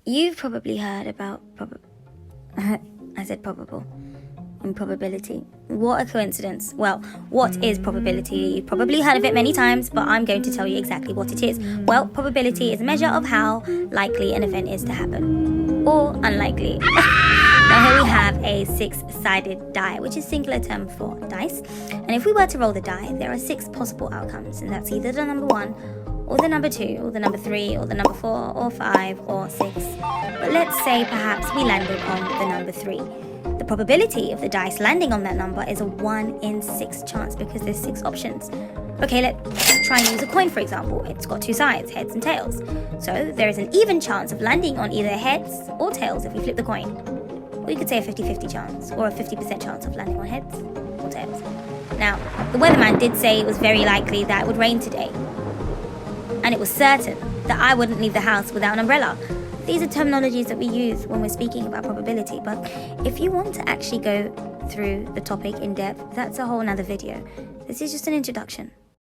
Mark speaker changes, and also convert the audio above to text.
Speaker 1: You've probably heard about I said probable. Probability. What a coincidence. Well, what is probability? You've probably heard of it many times, but I'm going to tell you exactly what it is. Well, probability is a measure of how likely an event is to happen, or unlikely. Now here we have a 6-sided die, which is a singular term for dice. And if we were to roll the die, there are 6 possible outcomes, and that's either the number 1, or the number 2, or the number 3, or the number 4, or 5, or 6. But let's say perhaps we landed on the number 3. The probability of the dice landing on that number is a 1 in 6 chance because there's 6 options. Okay, let's try and use a coin, for example. It's got 2 sides, heads and tails. So there is an even chance of landing on either heads or tails if we flip the coin. Or you could say a 50-50 chance, or a 50% chance of landing on heads or tails. Now, the weatherman did say it was very likely that it would rain today. And it was certain that I wouldn't leave the house without an umbrella. These are terminologies that we use when we're speaking about probability, but if you want to actually go through the topic in depth, that's a whole nother video. This is just an introduction.